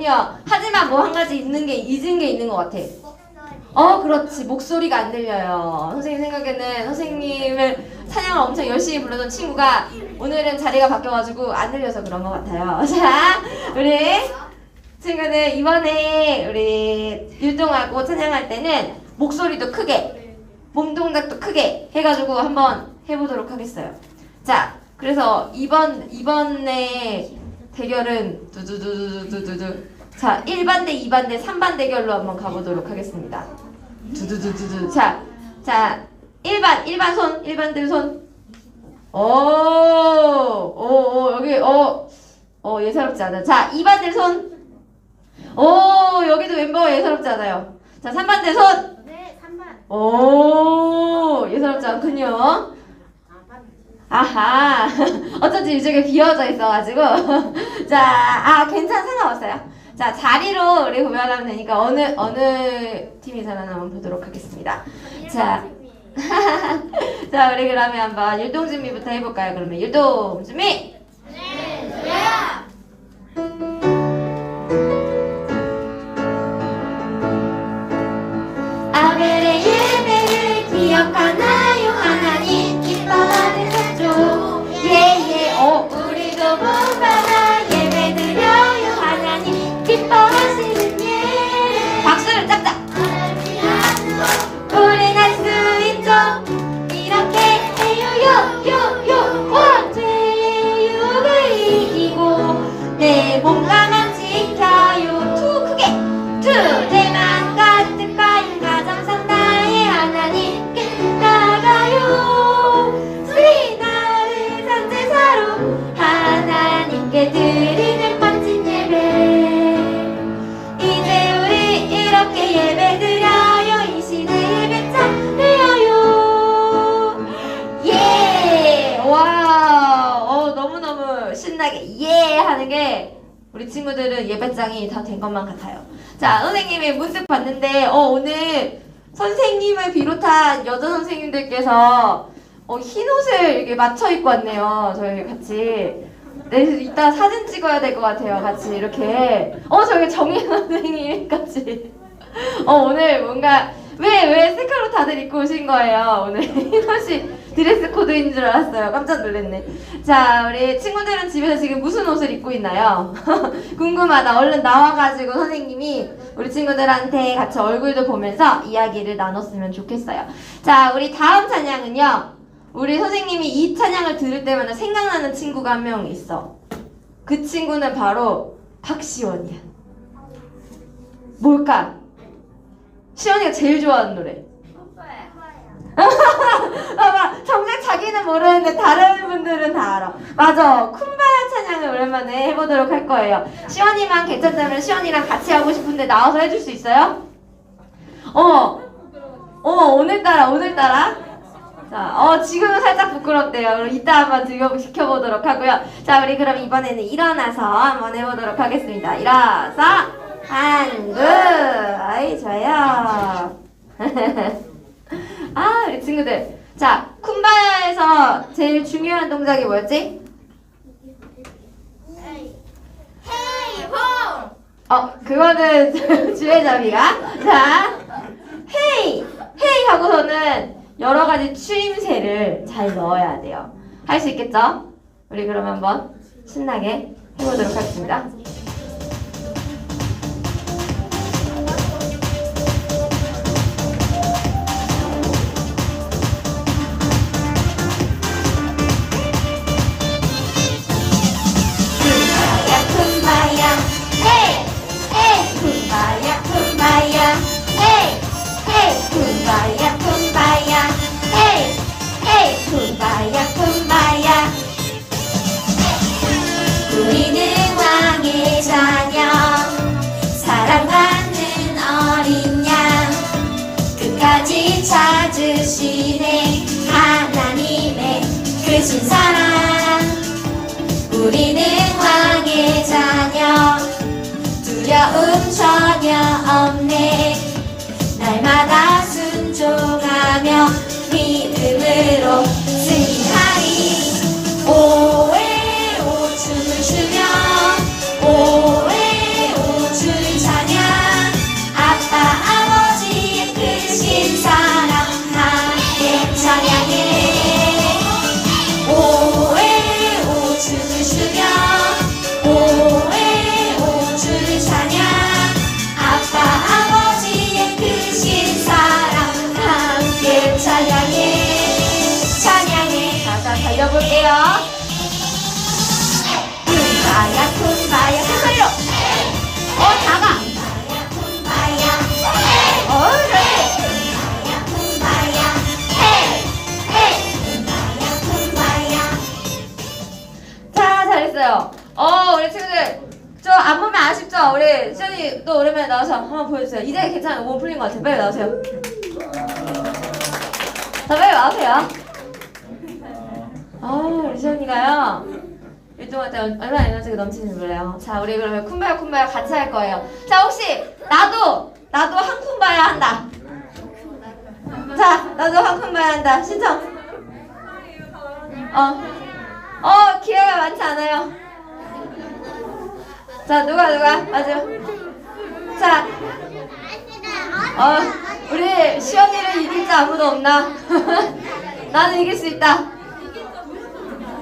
그럼요. 하지만 뭐 한 가지 잊은 게 있는 것 같아. 그렇지. 목소리가 안 들려요. 선생님 생각에는 선생님을 찬양을 엄청 열심히 불러던 친구가 오늘은 자리가 바뀌어가지고 안 들려서 그런 것 같아요. 자, 우리 친구들 이번에 우리 율동하고 찬양할 때는 목소리도 크게, 몸 동작도 크게 해가지고 한번 해보도록 하겠어요. 자, 그래서 이번에 대결은 두두두두두두두. 자, 1반 대 2반 대 3반 대결로 한번 가보도록 하겠습니다. 두두두두두. 자, 1반 손, 1반들 손. 여기, 예사롭지 않아. 자, 2반들 손. 여기도 멤버가 예사롭지 않아요. 자, 3반들 손. 네, 3반. 예사롭지 않군요. 아하. 어쩐지 이쪽에 비어져 있어가지고. 자, 괜찮아. 상관없어요. 자, 자리로 우리 구별하면 되니까 어느 팀이 잘하나 한번 보도록 하겠습니다. 자, 자, 우리 그러면 한번 율동 준비부터 해볼까요? 그러면 율동 준비! 네, 저요! 아벨의 예배를 기억하나요? 하나님 기뻐하는 사조 예예 우리도 본받아 예배드려요. 하나님 기뻐하시는 예 박수를 짝짝 우린 할 수 있죠. 이렇게 해요 죄의 유혹을 이기고 내 몸가만 지켜요. 투 크게 투 내 맘 가득한 가정상 나의 하나님께 나가요. 우리 나를 산제사로 하나님께 드리는 멋진 예배 이제 우리 이렇게 예배드려요. 이 시대 예배참 되어요. 예! 와, 너무너무 신나게 예! 하는 게 우리 친구들은 예배장이 다 된 것만 같아요. 자, 선생님이 문득 봤는데 오늘 선생님을 비롯한 여자 선생님들께서 흰 옷을 이렇게 맞춰 입고 왔네요. 저희 같이. 네, 이따 사진 찍어야 될 것 같아요. 같이 이렇게. 저기 정희 선생님까지. 오늘 뭔가 왜 색깔로 다들 입고 오신 거예요? 오늘 흰 옷이 드레스 코드인 줄 알았어요. 깜짝 놀랐네. 자, 우리 친구들은 집에서 지금 무슨 옷을 입고 있나요? 궁금하다. 얼른 나와가지고 선생님이 우리 친구들한테 같이 얼굴도 보면서 이야기를 나눴으면 좋겠어요. 자, 우리 다음 찬양은요. 우리 선생님이 이 찬양을 들을 때마다 생각나는 친구가 한 명 있어. 그 친구는 바로 박시원이야. 뭘까? 시원이가 제일 좋아하는 노래. 봐봐, 정작 자기는 모르는데 다른 분들은 다 알아. 맞아, 쿰바야 찬양을 오랜만에 해보도록 할 거예요. 시원이만 괜찮다면 시원이랑 같이 하고 싶은데 나와서 해줄 수 있어요? 오늘따라. 자, 지금은 살짝 부끄럽대요. 그럼 이따 한번 지켜보도록 하고요. 자, 우리 그럼 이번에는 일어나서 한번 해보도록 하겠습니다. 일어서 한국. 아이, 좋아요. 우리 친구들. 자, 쿰바야에서 제일 중요한 동작이 뭐였지? 헤이! 그거는 주의자비가. 자, 헤이! 헤이 하고서는 여러 가지 추임새를 잘 넣어야 돼요. 할 수 있겠죠? 우리 그럼 한번 신나게 해보도록 하겠습니다. 우리는 왕의 자녀 사랑받는 어린 양 끝까지 찾으시네 하나님의 크신 사랑 우리는 왕의 자녀 두려움 전혀 없네 날마다 순종하며 믿음으로 승리하리 오에 오 춤을 추며 오에 오 춤을 우리 시연이 또 오랜만에 나와서 한번 보여주세요. 이제 괜찮아요. 몸 풀린 것 같아요. 빨리 나오세요. 자, 빨리 나오세요. 우리 시연이가요. 일동할 때 얼마나 에너지가 넘치는지 몰라요. 자, 우리 그러면 쿤바야 쿤바야 같이 할 거예요. 자, 혹시 나도 한 쿤바야 한다. 자, 나도 한 쿤바야 한다. 신청. 기회가 많지 않아요. 자, 누가 맞아요. 자, 우리 시연이를 이길 자 아무도 없나? 나는 이길 수 있다.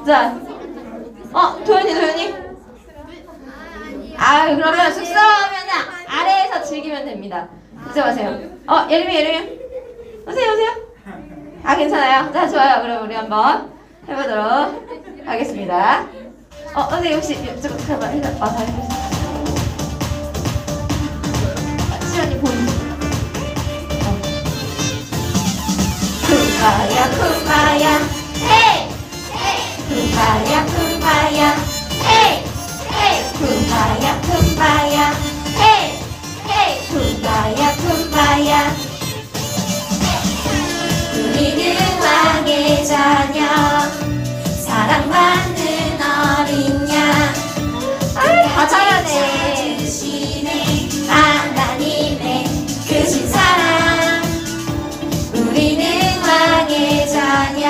자, 도현이. 그러면 쑥스러우면 아래에서 즐기면 됩니다. 잊지 마세요. 예림이. 오세요. 괜찮아요. 자, 좋아요. 그럼 우리 한번 해보도록 하겠습니다. 선생님 혹시 이쪽으로 한번 해보세요. 시연이 보이죠? 쿤바야 헤이 쿤바야 헤이 쿤바야 헤이 쿤바야 우리는 왕의 자녀 사랑받는 어린 양 다 잘하네. 하나님의 크신 사랑 우리는 왕의 자녀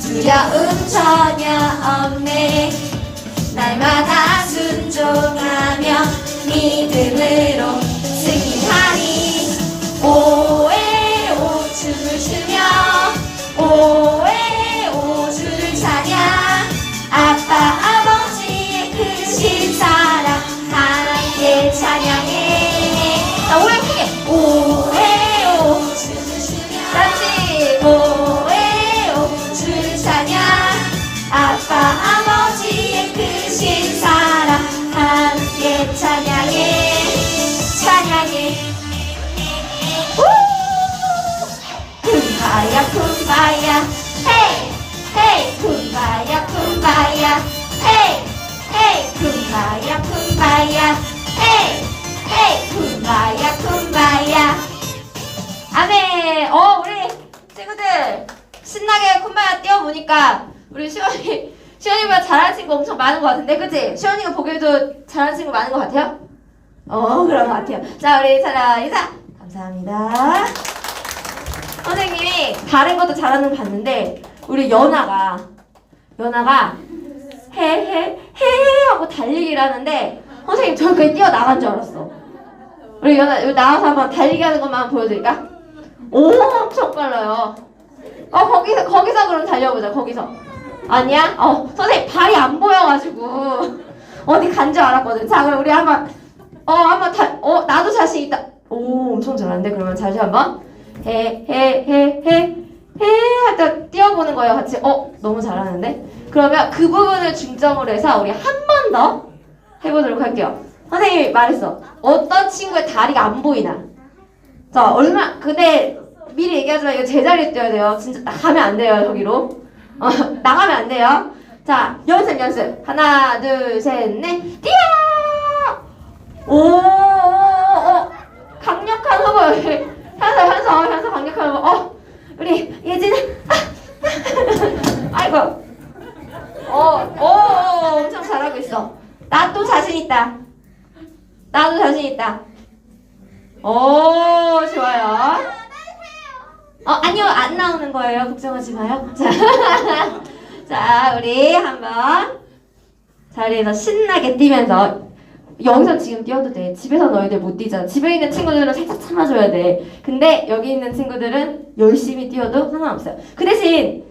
두려움 전혀 없네 날마다 순종하며 믿음으로 승리하리 오에오 춤을 추며 오에오 주를 찬양 아빠 아버지의 크신 사랑 함께 찬양해 오래 크게 오에오 춤을 추며 같이 오에오 주를 찬양 아빠 아버지의 크신 사랑 함께 찬양해 쿤바야 헤이 쿤바야 헤이 쿤바야 쿤바야 아멘. 우리 친구들 신나게 쿤바야 뛰어보니까 우리 시원이보다 잘하는 친구 엄청 많은 것 같은데 그치? 시원이가 보기에도 잘하는 친구 많은 것 같아요? 그런 것 같아요. 자, 우리 차라 인사 감사합니다. 선생님이 다른 것도 잘하는 거 봤는데 우리 연아가 해 하고 달리기를 하는데 선생님 저 그게 뛰어나간 줄 알았어. 우리 연아 여기 나와서 한번 달리기 하는 것만 보여드릴까? 엄청 빨라요. 거기서 그럼 달려보자. 거기서 아니야? 선생님 발이 안 보여가지고 어디 간 줄 알았거든. 자, 그럼 우리 한번 나도 자신 있다. 엄청 잘하는데. 그러면 다시 한번 해 할 때 뛰어보는 거예요. 같이. 너무 잘하는데. 그러면 그 부분을 중점으로 해서 우리 한 번 더 해보도록 할게요. 선생님이 말했어. 어떤 친구의 다리가 안 보이나. 자, 근데 미리 얘기하지만 이거 제자리에 뛰어야 돼요. 진짜 나가면 안 돼요. 저기로. 나가면 안 돼요. 자, 연습. 하나, 둘, 셋, 넷. 뛰어! 강력한 호흡. 현서 강력한 호흡. 우리 예진은 아이고. 엄청 잘하고 있어. 나도 자신 있다. 좋아요. 아니요, 안 나오는 거예요. 걱정하지 마요. 자, 우리 한번 자리에서 신나게 뛰면서 여기서 지금 뛰어도 돼. 집에서 너희들 못 뛰잖아. 집에 있는 친구들은 살짝 참아줘야 돼. 근데 여기 있는 친구들은 열심히 뛰어도 상관없어요. 그 대신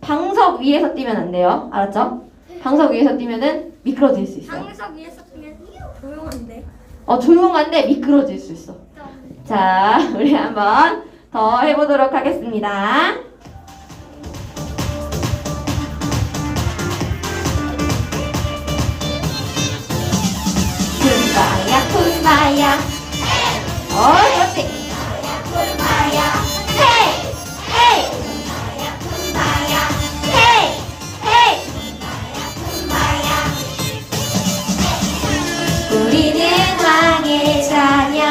방석 위에서 뛰면 안 돼요. 알았죠? 방석 위에서 뛰면은 미끄러질 수 있어요. 방석 위에서 뛰면 조용한데. 조용한데 미끄러질 수 있어. 자, 우리 한번 더 해보도록 하겠습니다. 쿤바야 그렇지. 쿤바야 헤이 쿤바야 헤이 쿤바야 우리는 왕의 자녀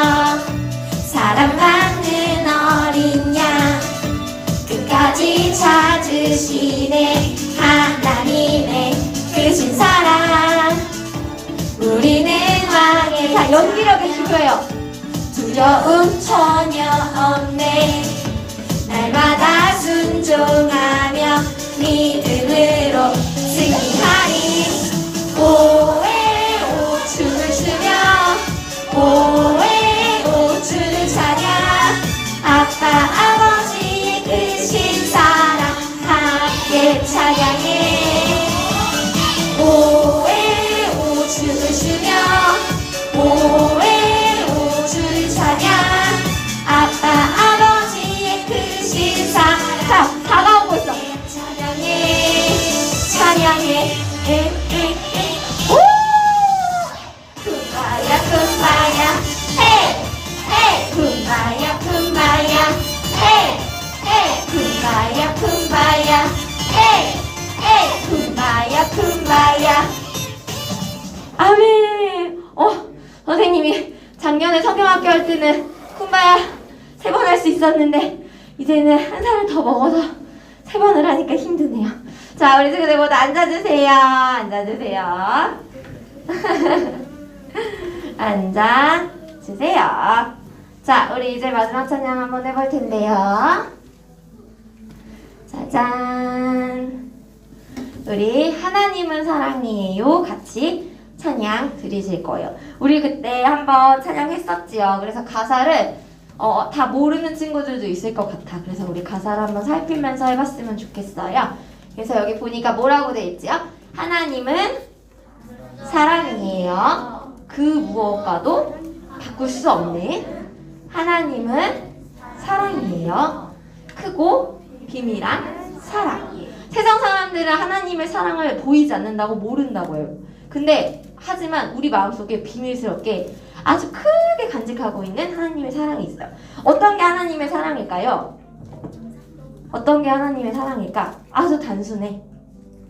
사랑받는 어린 양 끝까지 찾으시네 하나님의 크신 사랑 우리는 왕의 자, 연기력의 기도예요. 두려움 전혀 없네 날마다 순종하며 믿음으로 승리하리 오에오 춤을 추며 오에오 주를 찬양 아빠 아버지의 크신 사랑 함께 찬양해 오에오 춤을 추며 오에오 주를 찬양 아빠 아버지의 크신 사랑 자, 다가오고 있어. 찬양해 찬양해 오! 쿵바야 쿵바야 헤이 헤이 쿵바야 쿵바야 헤이 헤이 쿵바야 쿵바야 헤이 헤이 쿵바야 쿵바야 아멘. 선생님이 작년에 성경학교 할 때는 쿤바야 3번 할 수 있었는데 이제는 한 살을 더 먹어서 3번을 하니까 힘드네요. 자, 우리 친구들 모두 앉아주세요. 앉아주세요. 앉아주세요. 자, 우리 이제 마지막 찬양 한번 해볼 텐데요. 짜잔. 우리 하나님은 사랑이에요. 같이 찬양 드리실 거예요. 우리 그때 한번 찬양했었지요. 그래서 가사를 다 모르는 친구들도 있을 것 같아. 그래서 우리 가사를 한번 살피면서 해봤으면 좋겠어요. 그래서 여기 보니까 뭐라고 돼 있지요? 하나님은 사랑이에요. 그 무엇과도 바꿀 수 없는 하나님은 사랑이에요. 크고 비밀한 사랑. 세상 사람들은 하나님의 사랑을 보이지 않는다고 모른다고 해요. 근데 하지만 우리 마음속에 비밀스럽게 아주 크게 간직하고 있는 하나님의 사랑이 있어요. 어떤 게 하나님의 사랑일까요? 어떤 게 하나님의 사랑일까? 아주 단순해.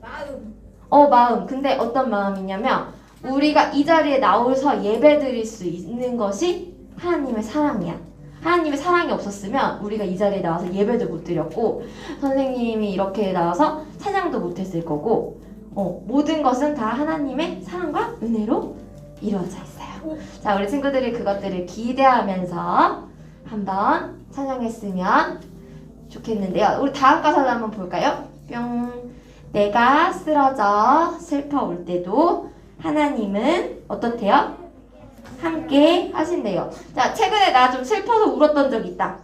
마음. 근데 어떤 마음이냐면 우리가 이 자리에 나와서 예배 드릴 수 있는 것이 하나님의 사랑이야. 하나님의 사랑이 없었으면 우리가 이 자리에 나와서 예배도 못 드렸고 선생님이 이렇게 나와서 찬양도 못 했을 거고 모든 것은 다 하나님의 사랑과 은혜로 이루어져 있어요. 자, 우리 친구들이 그것들을 기대하면서 한번 찬양했으면 좋겠는데요. 우리 다음 가사도 한번 볼까요? 뿅. 내가 쓰러져 슬퍼 올 때도 하나님은 어떻대요? 함께 하신대요. 자, 최근에 나 좀 슬퍼서 울었던 적 있다.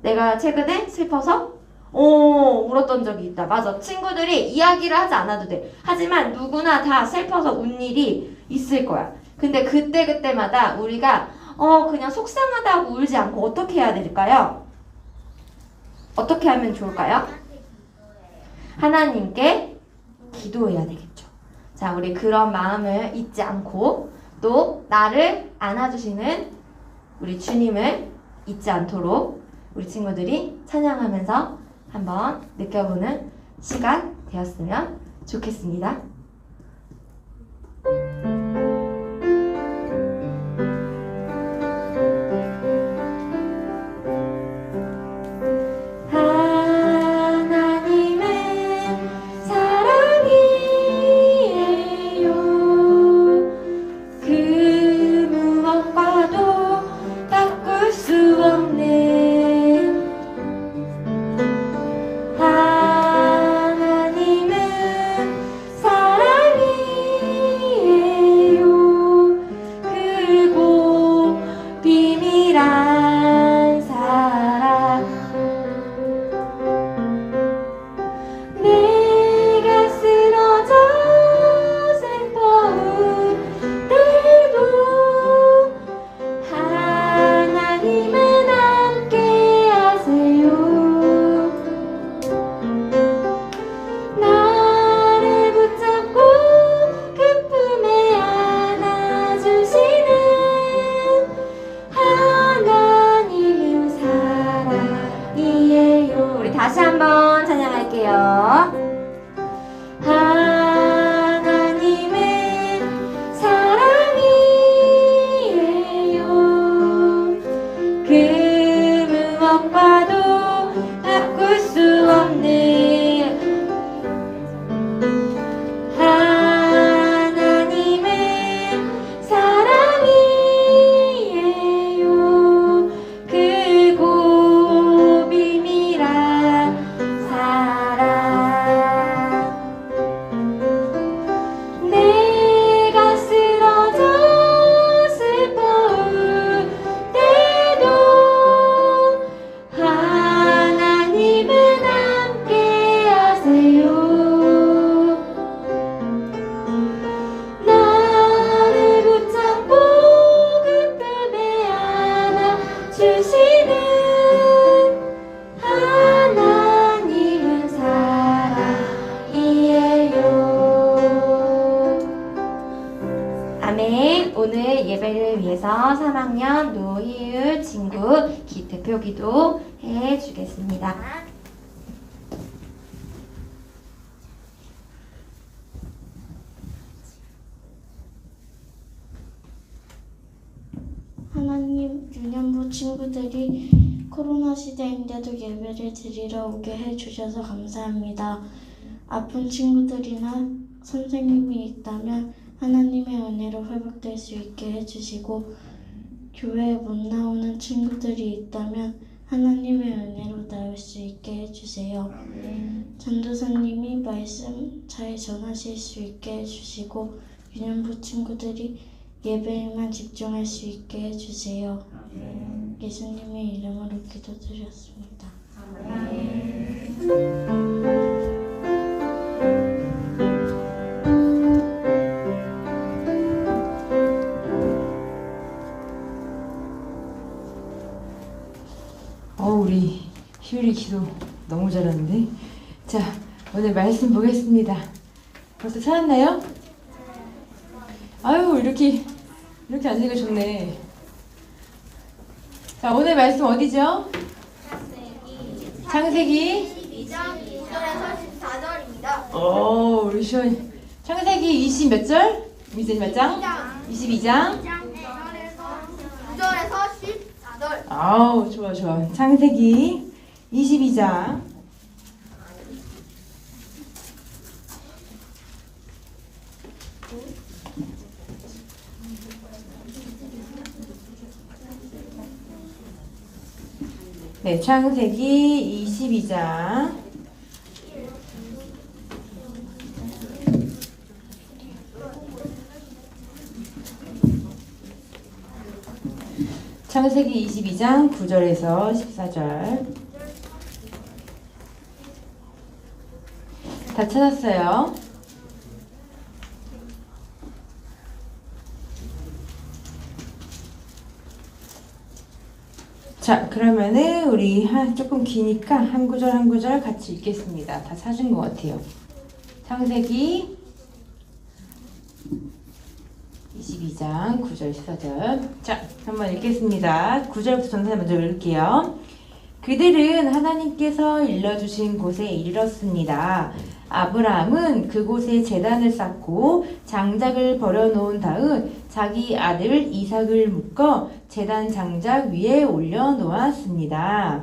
내가 최근에 슬퍼서 울었던 적이 있다. 맞아. 친구들이 이야기를 하지 않아도 돼. 하지만 누구나 다 슬퍼서 운 일이 있을 거야. 근데 그때마다 우리가 그냥 속상하다고 울지 않고 어떻게 해야 될까요? 어떻게 하면 좋을까요? 하나님께 기도해야 되겠죠. 자, 우리 그런 마음을 잊지 않고 또 나를 안아주시는 우리 주님을 잊지 않도록 우리 친구들이 찬양하면서 한번 느껴보는 시간 되었으면 좋겠습니다. 사랑이에요. 아멘. 오늘 예배를 위해서 3학년 노희율 친구 대표 기도 해 주겠습니다. 하나님, 유년부 친구들이 코로나 시대인데도 예배를 드리러 오게 해주셔서 감사합니다. 아픈 친구들이나 선생님이 있다면 하나님의 은혜로 회복될 수 있게 해주시고, 교회에 못 나오는 친구들이 있다면 하나님의 은혜로 나올 수 있게 해주세요. 전도사님이 말씀 잘 전하실 수 있게 해주시고, 유년부 친구들이 예배에만 집중할 수 있게 해주세요. 예수님의 이름으로 기도드렸습니다. 우리 희율이 기도 너무 잘하는데. 자, 오늘 말씀 보겠습니다. 벌써 찾았나요? 아유, 이렇게 앉으니까 좋네. 자, 오늘 말씀 어디죠? 창세기 22장 2절에서 14절입니다. 우리 시원 창세기 20 몇 절? 이제 몇 장? 22장. 9절에서 14절. 아우, 좋아. 창세기 22장. 네, 창세기 22장. 창세기 22장 9절에서 14절. 다 찾았어요? 자, 그러면은 우리 조금 기니까 한 구절 한 구절 같이 읽겠습니다. 다 찾은 것 같아요. 창세기 22장 9절 14절. 자, 한번 읽겠습니다. 9절부터 전체 먼저 읽을게요. 그들은 하나님께서 일러주신 곳에 이르렀습니다. 아브라함은 그곳에 제단을 쌓고 장작을 버려놓은 다음 자기 아들 이삭을 묶어 제단 장작 위에 올려놓았습니다.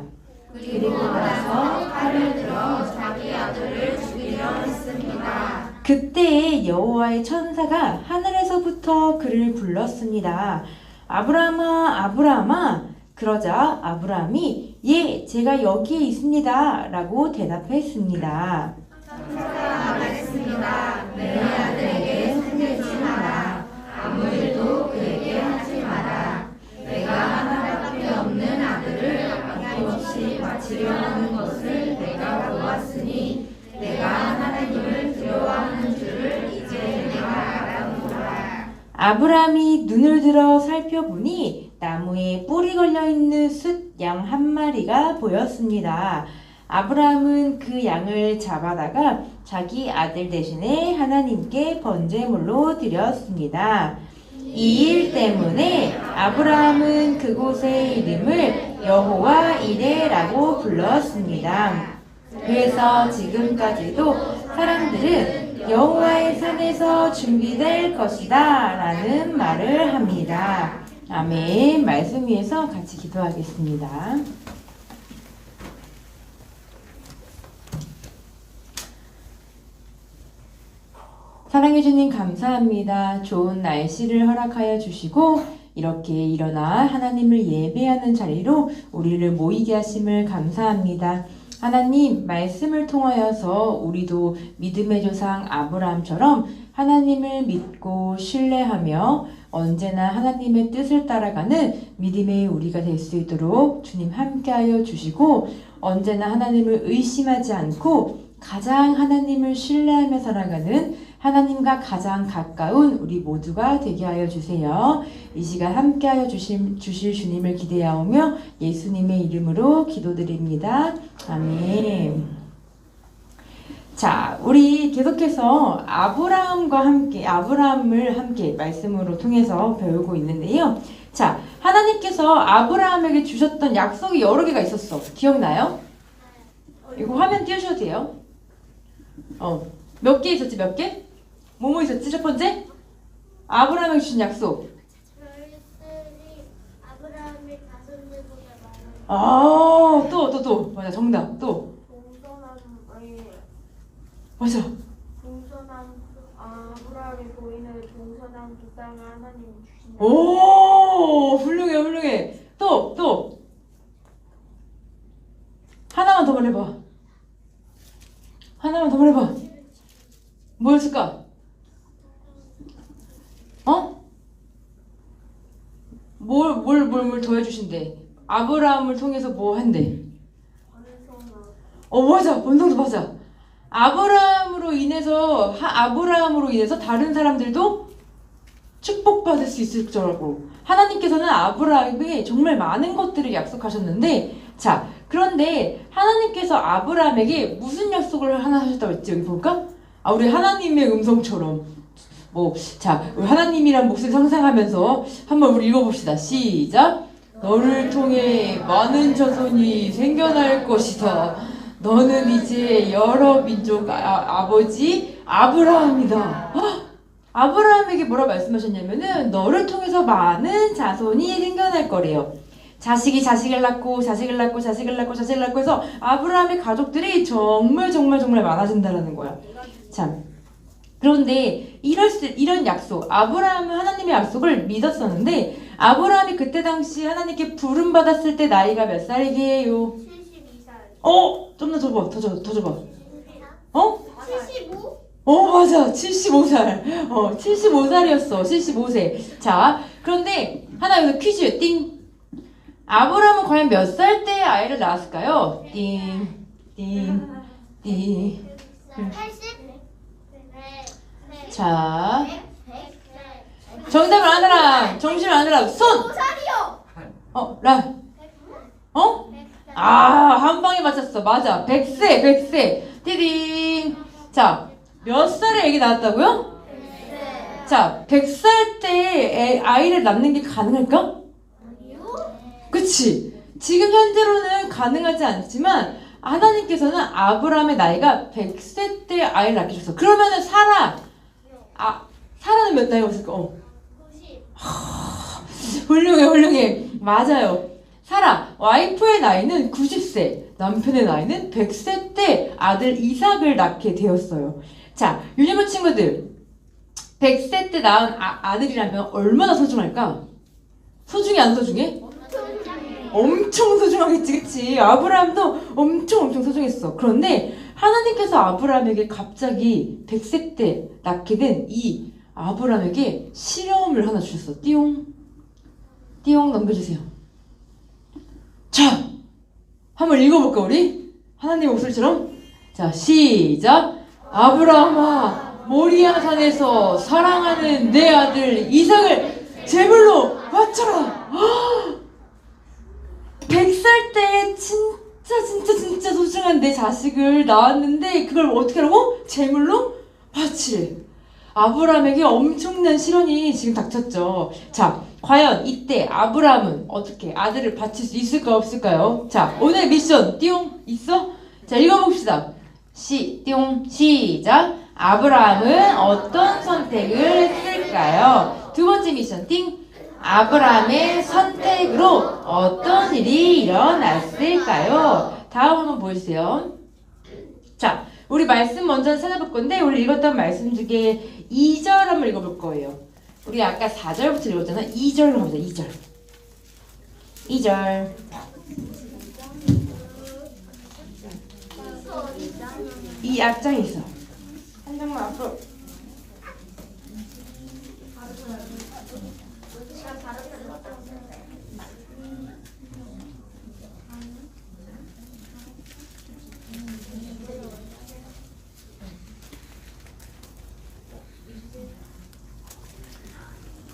그리고 나서 칼을 들어 자기 아들을 죽이려 했습니다. 그때 여호와의 천사가 하늘에서부터 그를 불렀습니다. 아브라함아, 아브라함아. 그러자 아브라함이 예, 제가 여기에 있습니다 라고 대답했습니다. 천사가 말했습니다. 내 아들에게 손대지 마라. 아무 일도 그에게 하지 마라. 내가 하나밖에 없는 아들을 아낌없이 바치려 하는 것을 내가 보았으니 내가 하나님을 두려워하는 줄을 이제 내가 알아보라. 아브라함이 눈을 들어 살펴보니 나무에 뿔이 걸려있는 숫 양 한 마리가 보였습니다. 아브라함은 그 양을 잡아다가 자기 아들 대신에 하나님께 번제물로 드렸습니다. 이 일 때문에 아브라함은 그곳의 이름을 여호와 이레라고 불렀습니다. 그래서 지금까지도 사람들은 여호와의 산에서 준비될 것이다 라는 말을 합니다. 아멘. 말씀 위에서 같이 기도하겠습니다. 사랑해 주님 감사합니다. 좋은 날씨를 허락하여 주시고 이렇게 일어나 하나님을 예배하는 자리로 우리를 모이게 하심을 감사합니다. 하나님, 말씀을 통하여서 우리도 믿음의 조상 아브라함처럼 하나님을 믿고 신뢰하며 언제나 하나님의 뜻을 따라가는 믿음의 우리가 될 수 있도록 주님 함께하여 주시고 언제나 하나님을 의심하지 않고 가장 하나님을 신뢰하며 살아가는 하나님과 가장 가까운 우리 모두가 되게 하여 주세요. 이 시간 함께하여 주실 주님을 기대하오며 예수님의 이름으로 기도드립니다. 아멘. 자, 우리 계속해서 아브라함을 함께 말씀으로 통해서 배우고 있는데요. 자, 하나님께서 아브라함에게 주셨던 약속이 여러 개가 있었어. 기억나요? 이거 화면 띄우셔도 돼요. 몇 개 있었지, 몇 개? 뭐뭐 있었지, 첫 번째? 아브라함에게 주신 약속. 아브라함의 자손들보다 많은 아, 또. 맞아, 정답. 또. 맞아. 아브라함의 고인을 동서남 두 땅을 하나님이 주신다. 오, 훌륭해. 또. 하나만 더 말해봐. 뭐였을까? 뭘 더 해주신대? 아브라함을 통해서 뭐 한대? 맞아. 본성도 맞아. 아브라함으로 인해서 다른 사람들도 축복받을 수 있을 거라고. 하나님께서는 아브라함에게 정말 많은 것들을 약속하셨는데, 자, 그런데 하나님께서 아브라함에게 무슨 약속을 하나 하셨다고 했지? 여기 볼까? 우리 하나님의 음성처럼. 우리 하나님이란 목소리 상상하면서 한번 우리 읽어봅시다. 시작! 너를 통해 많은 자손이 생겨날 것이다. 너는 이제 여러 민족 아버지 아브라함이다. 아브라함에게 뭐라 말씀하셨냐면은 너를 통해서 많은 자손이 생겨날 거래요. 자식이 자식을 낳고 해서 아브라함의 가족들이 정말 많아진다라는 거야. 참. 그런데 이런 약속, 아브라함은 하나님의 약속을 믿었었는데 아브라함이 그때 당시 하나님께 부름 받았을 때 나이가 몇 살이게요? 72살. 좀 더 줘봐. 75? 맞아. 75살. 75살이었어. 75세. 자, 그런데 하나 여기서 퀴즈. 띵. 아브라함은 과연 몇 살 때 아이를 낳았을까요? 띵. 80? 자, 정답을 아느라, 정신을 아느라, 손! 5살이요! 한 방에 맞췄어. 맞아. 100세. 띠딩. 자, 몇 살에 애기 낳았다고요? 자, 100살 때 아이를 낳는 게 가능할까? 그치? 지금 현재로는 가능하지 않지만 하나님께서는 아브라함의 나이가 100세 때 아이를 낳게 주셨어. 그러면은 사라는 몇 나이가 있을까? 90. 훌륭해. 맞아요. 사라, 와이프의 나이는 90세, 남편의 나이는 100세 때 아들 이삭을 낳게 되었어요. 자, 유니버 친구들, 100세 때 낳은 아들이라면 얼마나 소중할까? 소중해, 안 소중해? 엄청 소중하겠지, 그치? 아브라함도 엄청 소중했어. 그런데 하나님께서 아브라함에게 갑자기 100세 때 낳게 된 이 아브라함에게 시험을 하나 주셨어. 띠용 넘겨주세요. 자, 한번 읽어볼까 우리? 하나님 목소리처럼. 자, 시작. 아브라함아, 모리아 산에서 사랑하는 내 아들 이삭을 제물로 바쳐라. 100살 때 진짜 소중한 내 자식을 낳았는데 그걸 어떻게 하라고? 제물로 바치래. 아브라함에게 엄청난 시련이 지금 닥쳤죠. 자, 과연 이때 아브라함은 어떻게 아들을 바칠 수 있을까 없을까요? 자, 오늘 미션 띠용 있어? 자, 읽어봅시다. 띠용 시작. 아브라함은 어떤 선택을 했을까요? 두 번째 미션 띵. 아브라함의 선택으로 어떤 일이 일어났을까요? 다음 한번 보여주세요. 자, 우리 말씀 먼저 찾아볼 건데 우리 읽었던 말씀 중에 2절 한번 읽어볼 거예요. 우리 아까 4절부터 읽었잖아. 2절로 가보자. 2절. 이 앞장에 있어. 한 장만 앞으로.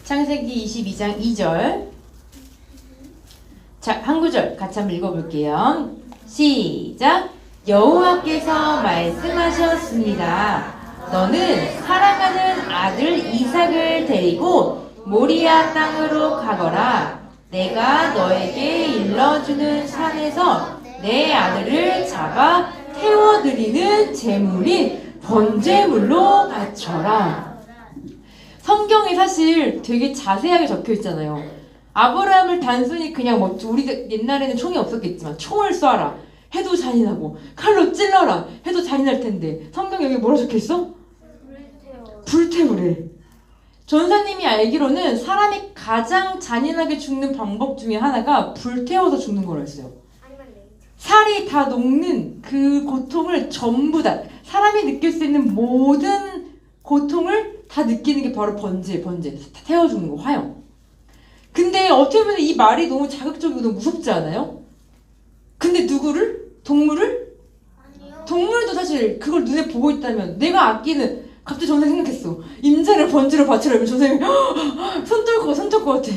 창세기 22장 2절. 자, 한 구절 같이 한번 읽어볼게요. 시작. 여호와께서 말씀하셨습니다. 너는 사랑하는 아들 이삭을 데리고 모리아 땅으로 가거라. 내가 너에게 일러주는 산에서 내 아들을 잡아 태워드리는 제물인 번제물로 바쳐라. 성경에 사실 되게 자세하게 적혀 있잖아요. 아브라함을 단순히 그냥 뭐 우리 옛날에는 총이 없었겠지만 총을 쏴라 해도 잔인하고 칼로 찔러라 해도 잔인할 텐데 성경 여기 뭐라 적혀 있어? 불태우래. 전사님이 알기로는 사람이 가장 잔인하게 죽는 방법 중에 하나가 불태워서 죽는 거라 했어요. 살이 다 녹는 그 고통을 전부 다 사람이 느낄 수 있는 모든 고통을 다 느끼는 게 바로 번제 다 태워 죽는 거, 화형. 근데 어떻게 보면 이 말이 너무 자극적이고 너무 무섭지 않아요? 근데 누구를? 동물을? 아니요. 동물도 사실 그걸 눈에 보고 있다면 내가 아끼는 갑자기 전생 생각했어. 임자를 번제로 바치라 이러면 전생이 손 떨 것 같아.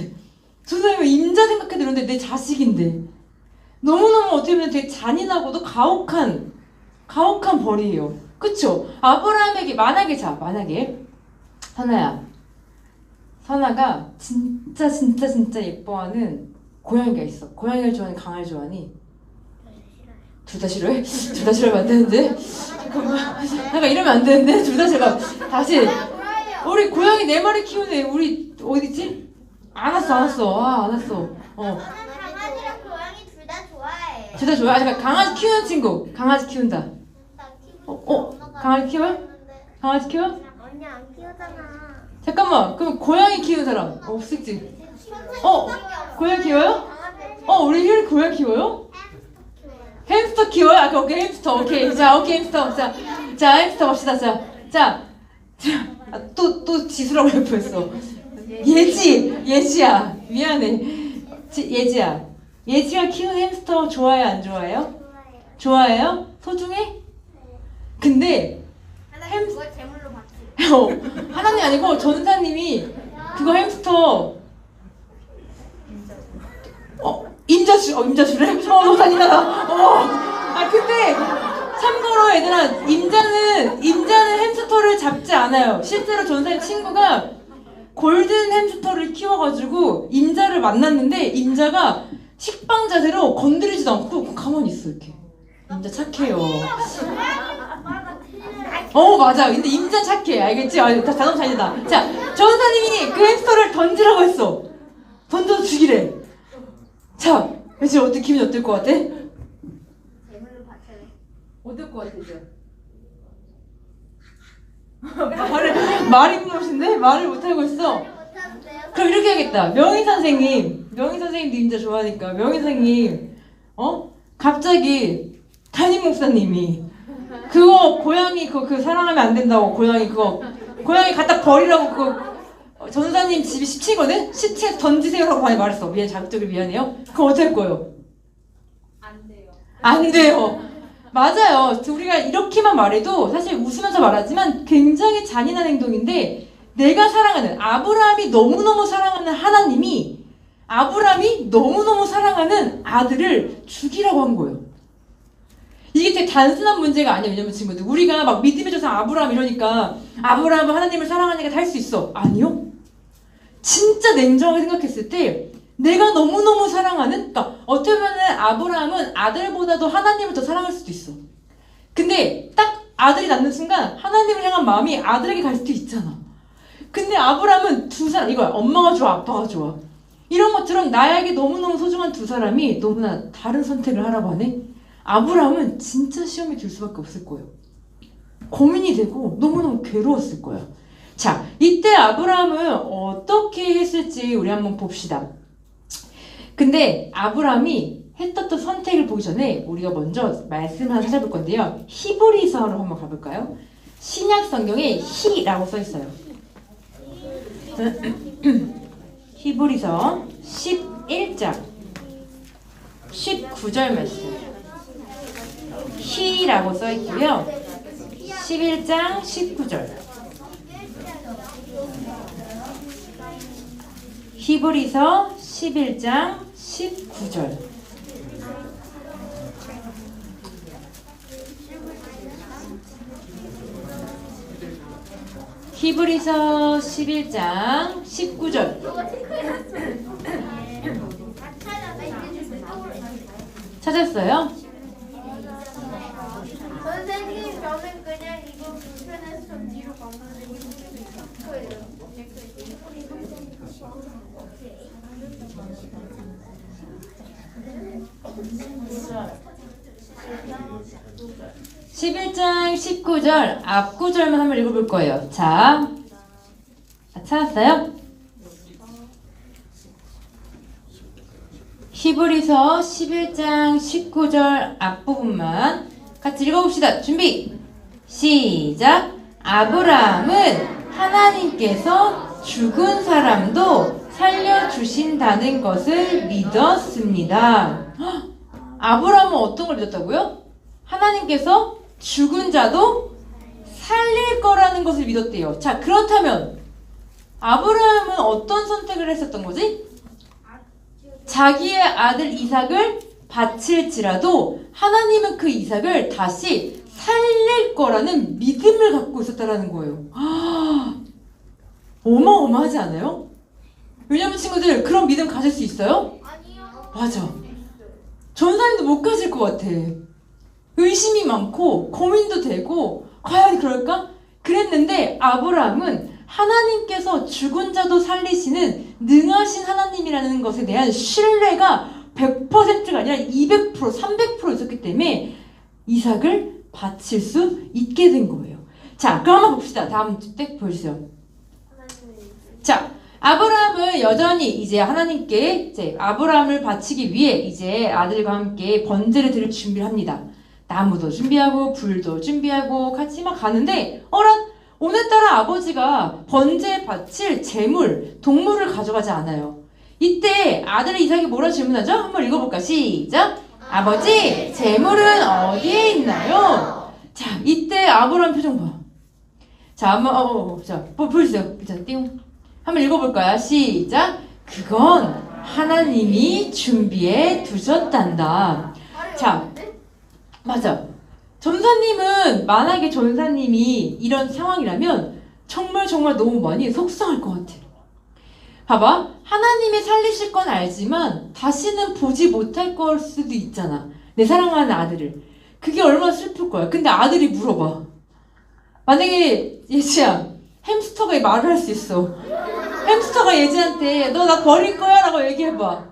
전생이 임자 생각해드렸는데 내 자식인데 너무너무 어떻게 보면 되게 잔인하고도 가혹한 벌이에요. 그쵸? 아브라함에게 만약에 선아가 진짜 예뻐하는 고양이가 있어. 고양이를 좋아하니 강아지 좋아하니? 둘 다 싫어해? 둘 다 싫어하면 안 되는데? 잠깐만 이러면 안 되는데? 둘 다 싫어. 다시 우리 고양이 4마리 키우네. 우리 어디지? 안 왔어. 안 왔어. 저는 강아지랑 고양이 둘 다 좋아해요. 둘 다 좋아. 잠깐 강아지 키우는 친구. 강아지 키운다. 나 키우고 강아지 키워요? 강아지 키워? 언니 안 키우잖아. 잠깐만. 그럼 고양이 키우는 사람 없을지? 고양이 키워요? 우리 힐 고양이 키워요? 햄스터 키워요? 아까 오케이 햄스터. 오케이. 자, 오케이 햄스터. 자 햄스터 갑시다. 또 지수라고 할 뻔했어. 예지야. 미안해. 예지가 키우는 햄스터 좋아해요? 안 좋아해요? 좋아해요? 소중해? 근데 그걸 제물로 바치래. 하나님 아니고 전사님이 그거 햄스터 임자주래? 너무 잔인하다. 근데 참고로 얘들아 임자는 햄스터를 잡지 않아요. 실제로 전사님 친구가 골든 햄스터를 키워가지고 임자를 만났는데 임자가 식빵 자세로 건드리지도 않고 가만히 있어 이렇게. 임자 착해요. 맞아. 근데 임자 착해. 알겠지? 자동차 아니다. 자, 전사님이 그 햄스터를 던지라고 했어. 던져서 죽이래. 자, 이제 기분이 어떨 것 같아? 제물로 바치래. 어떨 것 같아, 이제? 말이 힘들으신데? 말을 못하고 있어. 못하는데요? 그럼 이렇게 해야겠다. 명희 선생님도 임자 좋아하니까. 명희 선생님, 갑자기 담임 목사님이 그거 고양이 그거 사랑하면 안 된다고 고양이 갖다 버리라고 그거 전사님 집이 10층이거든? 10층에서 던지세요라고 많이 말했어. 자극적으로 미안해요. 그럼 어떻게 할 거예요? 안 돼요. 맞아요. 우리가 이렇게만 말해도 사실 웃으면서 말하지만 굉장히 잔인한 행동인데 내가 사랑하는 아브라함이 너무너무 사랑하는 하나님이 아브라함이 너무너무 사랑하는 아들을 죽이라고 한 거예요. 이게 되게 단순한 문제가 아니에요. 왜냐면 친구들 우리가 막 믿음의 조상 아브라함 이러니까 아브라함은 하나님을 사랑하니까 다 할 수 있어. 아니요. 진짜 냉정하게 생각했을 때 내가 너무너무 사랑하는, 그러니까 어떻게 보면 아브라함은 아들보다도 하나님을 더 사랑할 수도 있어. 근데 딱 아들이 낳는 순간 하나님을 향한 마음이 아들에게 갈 수도 있잖아. 근데 아브라함은 두 사람, 이거야. 엄마가 좋아, 아빠가 좋아. 이런 것처럼 나에게 너무너무 소중한 두 사람이 너무나 다른 선택을 하라고 하네. 아브라함은 진짜 시험에 들 수밖에 없을 거예요. 고민이 되고 너무너무 괴로웠을 거야. 자, 이때 아브라함은 어떻게 했을지 우리 한번 봅시다. 근데 아브라함이 했던 선택을 보기 전에 우리가 먼저 말씀을 하나 찾아볼 건데요. 히브리서로 한번 가볼까요? 신약 성경에 히라고 써 있어요. 히브리서 11장 19절 말씀. 히라고 써 있고요. 11장 19절. 히브리서 11장 19절. 히브리서 11장 19절. 찾았어요? 선생님 저는 그냥 이거 불편해서 좀 뒤로 가면 거예요. 11장 19절 앞구절만 한번 읽어볼 거예요. 자, 찾았어요? 히브리서 11장 19절 앞부분만 같이 읽어봅시다. 준비! 시작! 아브라함은 하나님께서 죽은 사람도 살려주신다는 것을 믿었습니다. 헉! 아브라함은 어떤 걸 믿었다고요? 하나님께서 죽은 자도 살릴 거라는 것을 믿었대요. 자, 그렇다면 아브라함은 어떤 선택을 했었던 거지? 자기의 아들 이삭을 바칠지라도 하나님은 그 이삭을 다시 살릴 거라는 믿음을 갖고 있었다라는 거예요. 어마어마하지 않아요? 왜냐면 친구들 그런 믿음 가질 수 있어요? 아니요. 맞아. 전사님도 못 가질 것 같아. 의심이 많고 고민도 되고 과연 그럴까? 그랬는데 아브라함은 하나님께서 죽은 자도 살리시는 능하신 하나님이라는 것에 대한 신뢰가 100%가 아니라 200%, 300% 있었기 때문에 이삭을 바칠 수 있게 된 거예요. 자, 그럼 한번 봅시다. 다음 때 보여주세요. 자, 아브라함은 여전히 이제 하나님께 이제 아브라함을 바치기 위해 이제 아들과 함께 번제를 드릴 준비를 합니다. 나무도 준비하고 불도 준비하고 같이 막 가는데 오늘따라 아버지가 번제에 바칠 제물, 동물을 가져가지 않아요. 이때 아들 이삭이 뭐라 질문하죠? 한번 읽어볼까? 시작! 아버지, 제물은 어디에 있나요? 자, 이때 아브라함 표정 봐. 자, 한번 자, 보여주세요. 자, 띵. 한번 읽어볼까요? 시작! 그건 하나님이 준비해 두셨단다. 자, 맞아. 전사님은 만약에 전사님이 이런 상황이라면 정말 너무 많이 속상할 것 같아. 봐봐. 하나님이 살리실 건 알지만 다시는 보지 못할 걸 수도 있잖아. 내 사랑하는 아들을. 그게 얼마나 슬플 거야. 근데 아들이 물어봐. 만약에 예지야, 햄스터가 말을 할 수 있어. 햄스터가 예지한테 너 나 버릴 거야? 라고 얘기해봐.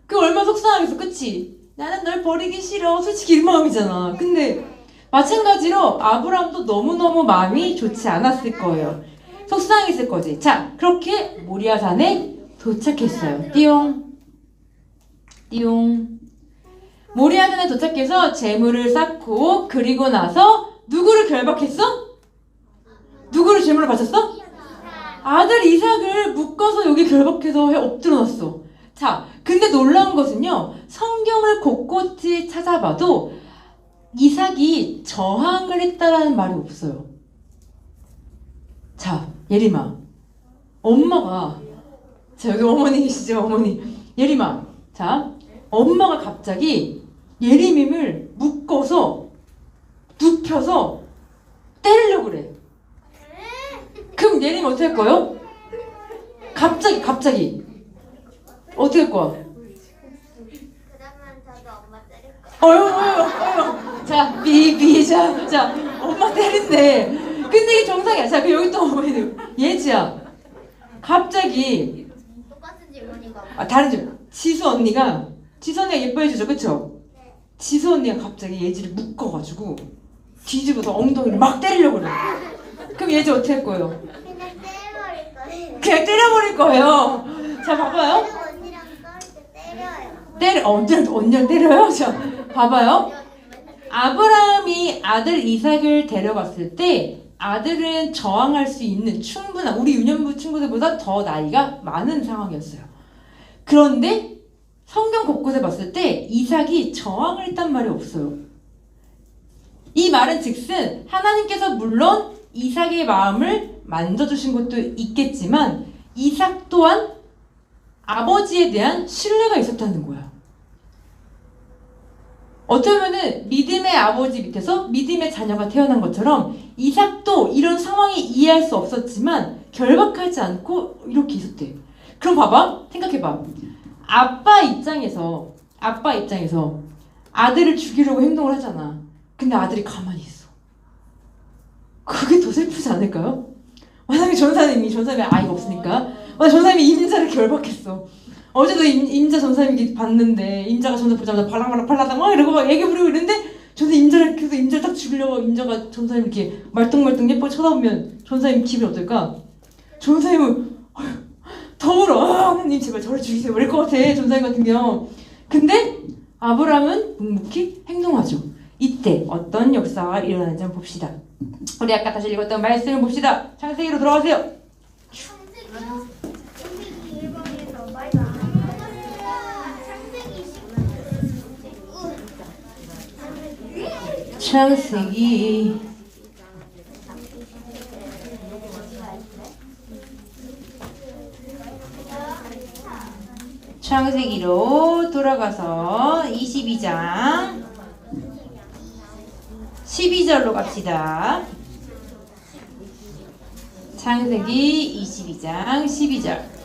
그게 얼마나 속상하겠어. 그치? 나는 널 버리기 싫어. 솔직히 이 마음이잖아. 근데 마찬가지로 아브라함도 너무너무 마음이 좋지 않았을 거예요. 속상했을 거지. 자, 그렇게 모리아산에 도착했어요. 띠용. 띠용. 모리아산에 도착해서 제물을 쌓고 그리고 나서 누구를 결박했어? 누구를 제물을 바쳤어? 아들 이삭을 묶어서 여기 결박해서 엎드려 놨어. 자, 근데 놀라운 것은요. 성경을 곳곳이 찾아봐도 이삭이 저항을 했다라는 말이 없어요. 자, 예림아. 엄마가 자, 여기 어머니 계시죠? 어머니. 예림아. 자, 엄마가 갑자기 예림임을 묶어서 눕혀서 때리려고 그래. 그럼 예림이 어떻게 할 거예요? 갑자기 어떻게 할 거야? 그러면 저도 엄마 때릴 거야. 어휴. 자, 엄마 때린대. 근데 이게 정상이야. 자, 그 여기 또 어머니. 예지야. 갑자기 똑같은 질문인가 봐. 다른 점. 지수 언니가 예뻐해주죠, 그쵸? 지수 언니가 갑자기 예지를 묶어가지고 뒤집어서 엉덩이를 막 때리려고 그래. 그럼 예지 어떻게 할 거예요? 그냥 때려버릴 거예요. 그냥 때려버릴 거예요. 자, 봐봐요. 언니랑 싸울 때 때려요. 언니를 때려요? 자, 봐봐요. 아브라함이 아들 이삭을 데려갔을 때 아들은 저항할 수 있는 충분한 우리 유년부 친구들보다 더 나이가 많은 상황이었어요. 그런데 성경 곳곳에 봤을 때 이삭이 저항을 했단 말이 없어요. 이 말은 즉슨 하나님께서 물론 이삭의 마음을 만져주신 것도 있겠지만 이삭 또한 아버지에 대한 신뢰가 있었다는 거야. 어쩌면은 믿음의 아버지 밑에서 믿음의 자녀가 태어난 것처럼 이삭도 이런 상황이 이해할 수 없었지만 결박하지 않고 이렇게 있었대. 그럼 봐봐. 생각해봐. 아빠 입장에서 아들을 죽이려고 행동을 하잖아. 근데 아들이 가만히 있어. 그게 더 슬프지 않을까요? 만약에 전사님이 아이가 없으니까 전사님이 임자를 결박했어. 어제도 임자 전사님이 봤는데 임자가 전사 보자마자 발랑발랑 팔라당 막 이러고 막 애교 부리고 이랬는데 임자를 딱 죽이려고 임자가 전사님 이렇게 말똥말똥 예쁘게 쳐다보면 전사님 기분이 어떨까? 전사님은 더 울어. 하나님 제발 저를 죽이세요. 이럴 것 같아. 전사님 같은 경우. 근데 아브라함은 묵묵히 행동하죠. 이때 어떤 역사가 일어나는지 한번 봅시다. 우리 아까 다시 읽었던 말씀을 봅시다. 창세기로 돌아가세요. 창세기 1번에서 창세기 창세기로 돌아가서 22장 12절로 갑시다. 창세기 22장 12절.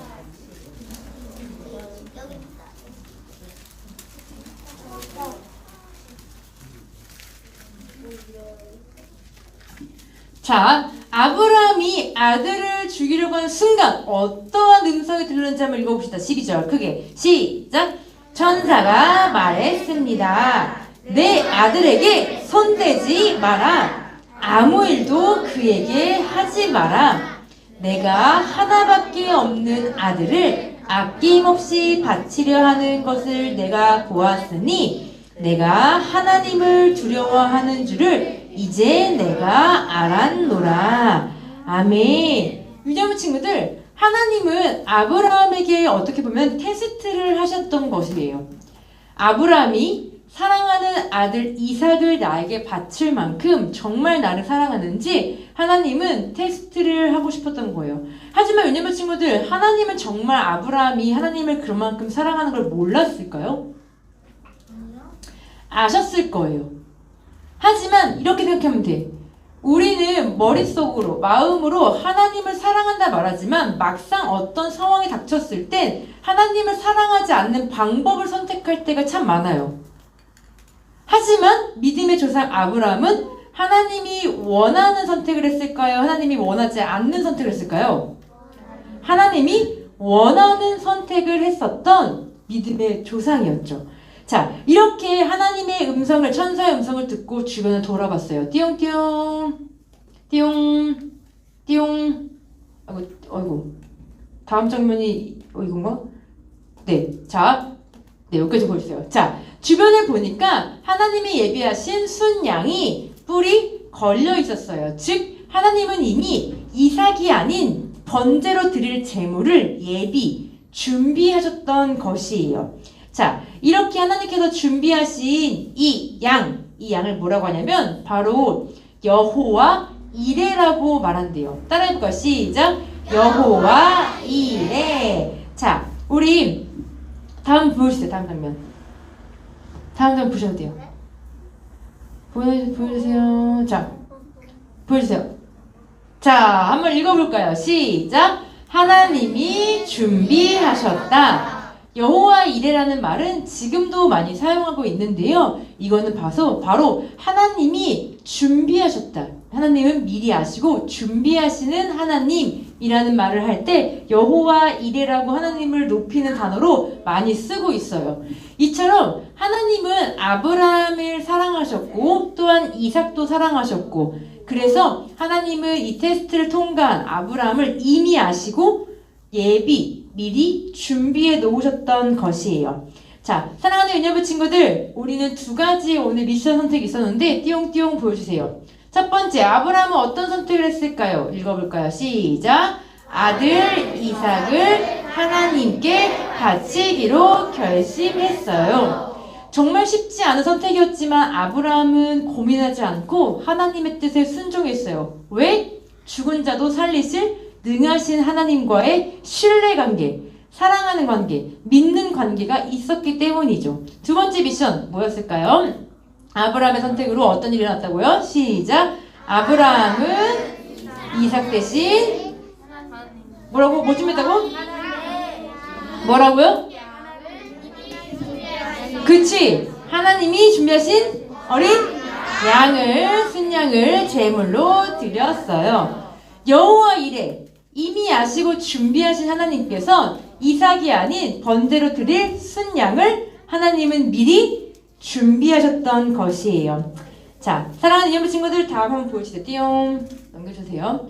자, 아브라함이 아들을 죽이려고 하는 순간 어떠한 음성이 들렸는지 한번 읽어봅시다. 12절 크게 시작. 천사가 말했습니다. 내 아들에게 손대지 마라. 아무 일도 그에게 하지 마라. 내가 하나밖에 없는 아들을 아낌없이 바치려 하는 것을 내가 보았으니 내가 하나님을 두려워하는 줄을 이제 내가 알았노라. 아멘. 유대부 친구들, 하나님은 아브라함에게 어떻게 보면 테스트를 하셨던 것이에요. 아브라함이 사랑하는 아들 이삭을 나에게 바칠 만큼 정말 나를 사랑하는지 하나님은 테스트를 하고 싶었던 거예요. 하지만 유대부 친구들, 하나님은 정말 아브라함이 하나님을 그만큼 사랑하는 걸 몰랐을까요? 아셨을 거예요. 하지만 이렇게 생각하면 돼. 우리는 머릿속으로, 마음으로 하나님을 사랑한다 말하지만 막상 어떤 상황이 닥쳤을 땐 하나님을 사랑하지 않는 방법을 선택할 때가 참 많아요. 하지만 믿음의 조상 아브라함은 하나님이 원하는 선택을 했을까요? 하나님이 원하지 않는 선택을 했을까요? 하나님이 원하는 선택을 했었던 믿음의 조상이었죠. 자, 이렇게 하나님의 음성을, 천사의 음성을 듣고 주변을 돌아봤어요. 띠용띠용, 띠용, 띠용. 아이고. 다음 장면이 이건가? 네, 자, 네, 여기까지 보여주세요. 자, 주변을 보니까 하나님이 예비하신 순양이 뿔이 걸려 있었어요. 즉, 하나님은 이미 이삭이 아닌 번제로 드릴 제물을 준비하셨던 것이에요. 자, 이렇게 하나님께서 준비하신 이 양을 뭐라고 하냐면 바로 여호와 이레라고 말한대요. 따라해볼까요? 시작! 여호와 이레. 자, 우리 다음 보여주세요. 다음 장면. 다음 장면 보셔도 돼요. 보여주세요. 자, 보여주세요. 자, 한번 읽어볼까요? 시작! 하나님이 준비하셨다. 여호와 이레라는 말은 지금도 많이 사용하고 있는데요. 이거는 바로 하나님이 준비하셨다. 하나님은 미리 아시고 준비하시는 하나님이라는 말을 할 때 여호와 이레라고 하나님을 높이는 단어로 많이 쓰고 있어요. 이처럼 하나님은 아브라함을 사랑하셨고 또한 이삭도 사랑하셨고 그래서 하나님은 이 테스트를 통과한 아브라함을 이미 아시고 미리 준비해 놓으셨던 것이에요. 자, 사랑하는 유년부 친구들, 우리는 두 가지 오늘 미션 선택이 있었는데 띠용띠용 보여주세요. 첫 번째, 아브라함은 어떤 선택을 했을까요? 읽어볼까요? 시작! 아들 이삭을 하나님께 바치기로 결심했어요. 정말 쉽지 않은 선택이었지만 아브라함은 고민하지 않고 하나님의 뜻에 순종했어요. 왜? 죽은 자도 살리실 능하신 하나님과의 신뢰관계, 사랑하는 관계, 믿는 관계가 있었기 때문이죠. 두 번째 미션 뭐였을까요? 아브라함의 선택으로 어떤 일이 일어났다고요? 시작! 아브라함은 이삭 대신 뭐라고? 뭐 준비했다고? 뭐라고요? 그치? 하나님이 준비하신 어린 양을, 순양을 제물로 드렸어요. 여호와 이래 이미 아시고 준비하신 하나님께서 이삭이 아닌 번제로 드릴 순양을 하나님은 미리 준비하셨던 것이에요. 자, 사랑하는 이념부 친구들 다음 한번 보여주세요. 띠용 넘겨주세요.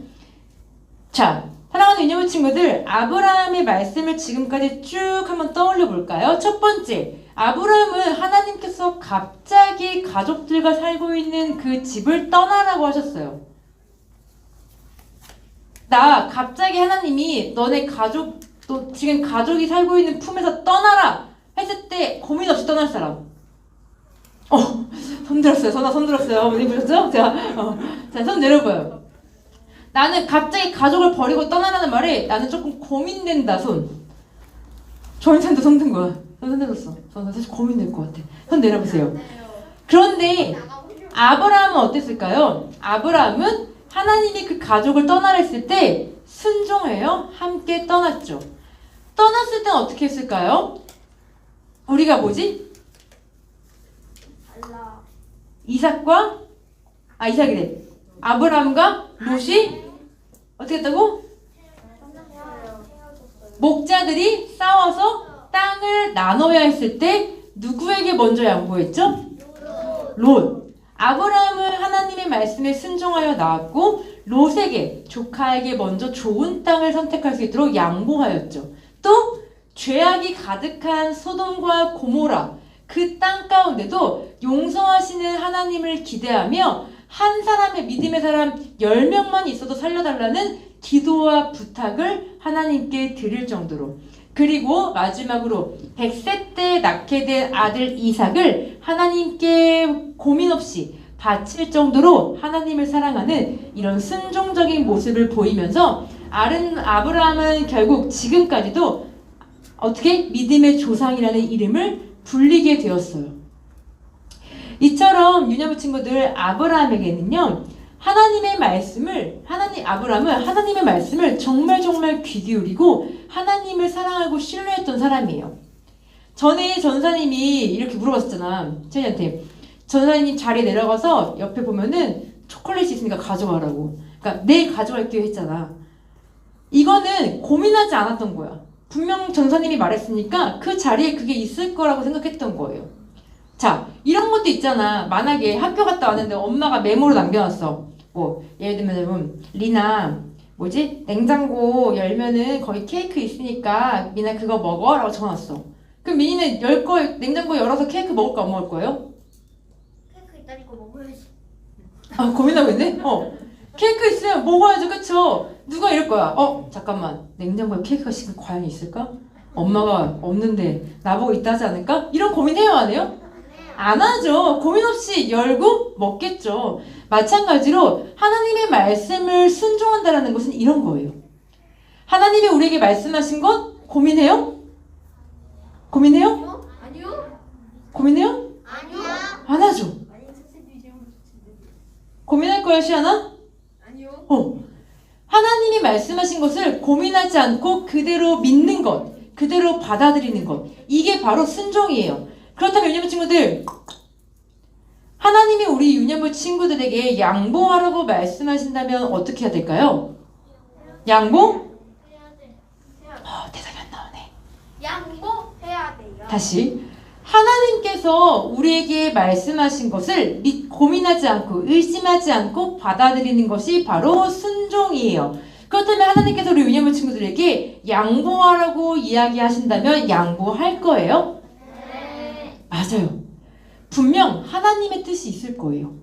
자, 사랑하는 이념부 친구들, 아브라함의 말씀을 지금까지 쭉 한번 떠올려 볼까요? 첫 번째, 아브라함은 하나님께서 갑자기 가족들과 살고 있는 그 집을 떠나라고 하셨어요. 나 갑자기 하나님이 너네 가족, 너 지금 가족이 살고 있는 품에서 떠나라 했을 때 고민 없이 떠날 사람. 손 들었어요. 손 들었어요. 어머니 보셨죠? 자, 손 내려봐요. 나는 갑자기 가족을 버리고 떠나라는 말에 나는 조금 고민된다. 저한테도 손 든 거야. 손 들었어. 저는 사실 고민될 것 같아. 손 내려보세요. 그런데 아브라함은 어땠을까요? 아브라함은 하나님이 그 가족을 떠나라 했을 때 순종해요. 함께 떠났죠. 떠났을 때는 어떻게 했을까요? 우리가 뭐지? 이삭이래. 아브라함과 롯이 어떻게 했다고? 목자들이 싸워서 땅을 나눠야 했을 때 누구에게 먼저 양보했죠? 롯. 아브라함은 하나님의 말씀에 순종하여 나왔고 롯에게, 조카에게 먼저 좋은 땅을 선택할 수 있도록 양보하였죠. 또 죄악이 가득한 소돔과 고모라 그 땅 가운데도 용서하시는 하나님을 기대하며 한 사람의 믿음의 사람 10명만 있어도 살려달라는 기도와 부탁을 하나님께 드릴 정도로, 그리고 마지막으로 100세 때 낳게 된 아들 이삭을 하나님께 고민 없이 바칠 정도로 하나님을 사랑하는 이런 순종적인 모습을 보이면서 아브라함은 결국 지금까지도 어떻게 믿음의 조상이라는 이름을 불리게 되었어요. 이처럼 유년부 친구들, 아브라함에게는요, 아브라함은 하나님의 말씀을 정말 귀 기울이고 하나님을 사랑하고 신뢰했던 사람이에요. 전에 전사님이 이렇게 물어봤었잖아. 채희한테. 전사님 자리에 내려가서 옆에 보면은 초콜릿이 있으니까 가져와라고. 그러니까 내일 가져갈게요 했잖아. 이거는 고민하지 않았던 거야. 분명 전사님이 말했으니까 그 자리에 그게 있을 거라고 생각했던 거예요. 자, 이런 것도 있잖아. 만약에 학교 갔다 왔는데 엄마가 메모로 남겨놨어. 뭐 예를 들면 리나 냉장고 열면은 거기 케이크 있으니까 미나 그거 먹어 라고 적어놨어. 그럼 민이는 냉장고 열어서 케이크 먹을까 안 먹을 거예요? 케이크 있다니까 먹어야지. 고민하고 있네? 케이크 있으면 먹어야죠. 그쵸? 누가 이럴 거야. 잠깐만, 냉장고에 케이크가 지금 과연 있을까? 엄마가 없는데 나보고 있다 하지 않을까? 이런 고민해요, 안 해요? 안 하죠. 고민 없이 열고 먹겠죠. 마찬가지로 하나님의 말씀을 순종한다는 것은 이런 거예요. 하나님이 우리에게 말씀하신 것 고민해요? 고민해요? 아니요. 고민해요? 아니요. 안 하죠. 고민할 거야, 시아나? 아니요. 하나님이 말씀하신 것을 고민하지 않고 그대로 믿는 것, 그대로 받아들이는 것, 이게 바로 순종이에요. 그렇다면 유년부 친구들, 하나님이 우리 유년부 친구들에게 양보하라고 말씀하신다면 어떻게 해야 될까요? 양보? 대답이 안 나오네. 양보해야 돼요. 다시. 하나님께서 우리에게 말씀하신 것을 고민하지 않고 의심하지 않고 받아들이는 것이 바로 순종이에요. 그렇다면 하나님께서 우리 유년부 친구들에게 양보하라고 이야기하신다면 양보할 거예요? 네. 맞아요. 분명 하나님의 뜻이 있을 거예요.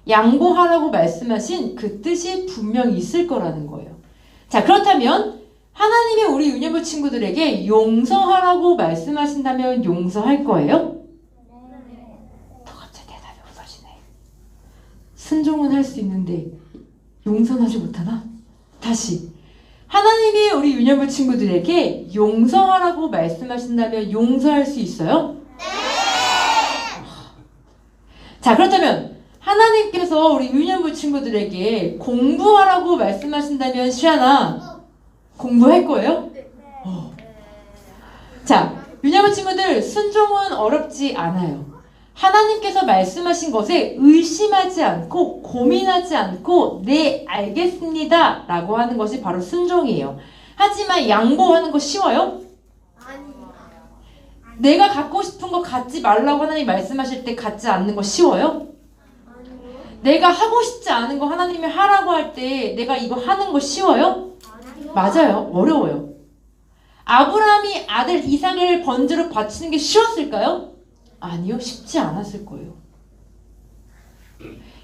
양보하라고 말씀하신 그 뜻이 분명 있을 거라는 거예요. 자, 그렇다면 하나님이 우리 유년부 친구들에게 용서하라고 말씀하신다면 용서할 거예요? 더 갑자기 대답이 없어지네. 순종은 할 수 있는데 용서는 하지 못하나? 다시. 하나님이 우리 유년부 친구들에게 용서하라고 말씀하신다면 용서할 수 있어요? 네! 자, 그렇다면 하나님께서 우리 유년부 친구들에게 공부하라고 말씀하신다면 시아나 공부할 거예요? 자, 유년부 친구들 순종은 어렵지 않아요. 하나님께서 말씀하신 것에 의심하지 않고 고민하지 않고 네 알겠습니다 라고 하는 것이 바로 순종이에요. 하지만 양보하는 거 쉬워요? 내가 갖고 싶은 거 갖지 말라고 하나님 말씀하실 때 갖지 않는 거 쉬워요? 내가 하고 싶지 않은 거 하나님이 하라고 할 때 내가 이거 하는 거 쉬워요? 맞아요. 어려워요. 아브라함이 아들 이삭을 번제로 바치는 게 쉬웠을까요? 아니요. 쉽지 않았을 거예요.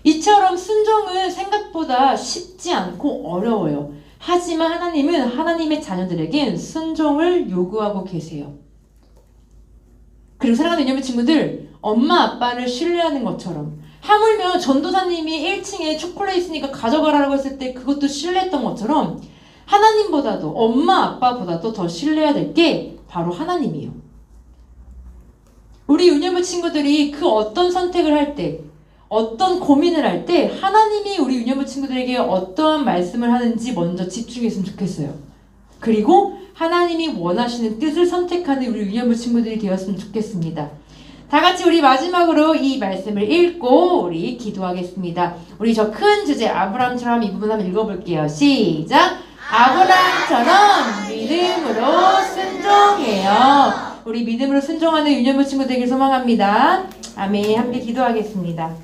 이처럼 순종은 생각보다 쉽지 않고 어려워요. 하지만 하나님은 하나님의 자녀들에겐 순종을 요구하고 계세요. 그리고 사랑하는 유년부 친구들, 엄마 아빠를 신뢰하는 것처럼 하물며 전도사님이 1층에 초콜릿 있으니까 가져가라고 했을 때 그것도 신뢰했던 것처럼 하나님보다도 엄마 아빠보다도 더 신뢰해야 될 게 바로 하나님이에요. 우리 유년부 친구들이 그 어떤 선택을 할 때, 어떤 고민을 할 때 하나님이 우리 유년부 친구들에게 어떠한 말씀을 하는지 먼저 집중했으면 좋겠어요. 그리고 하나님이 원하시는 뜻을 선택하는 우리 유년부 친구들이 되었으면 좋겠습니다. 다 같이 우리 마지막으로 이 말씀을 읽고 우리 기도하겠습니다. 우리 저 큰 주제 아브라함처럼 이 부분 한번 읽어볼게요. 시작! 아브라함처럼 믿음으로 순종해요. 우리 믿음으로 순종하는 유년부 친구 되길 소망합니다. 아멘. 함께 기도하겠습니다.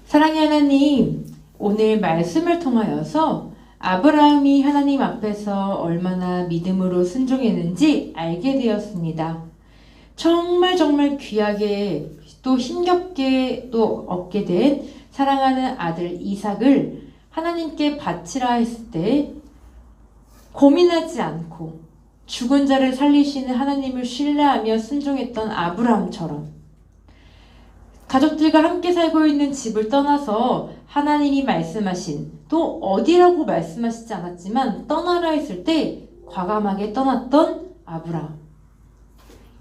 사랑의 하나님, 오늘 말씀을 통하여서 아브라함이 하나님 앞에서 얼마나 믿음으로 순종했는지 알게 되었습니다. 정말 귀하게 또 힘겹게 또 얻게 된 사랑하는 아들 이삭을 하나님께 바치라 했을 때 고민하지 않고 죽은 자를 살리시는 하나님을 신뢰하며 순종했던 아브라함처럼 가족들과 함께 살고 있는 집을 떠나서 하나님이 말씀하신 또 어디라고 말씀하시지 않았지만 떠나라 했을 때 과감하게 떠났던 아브라함.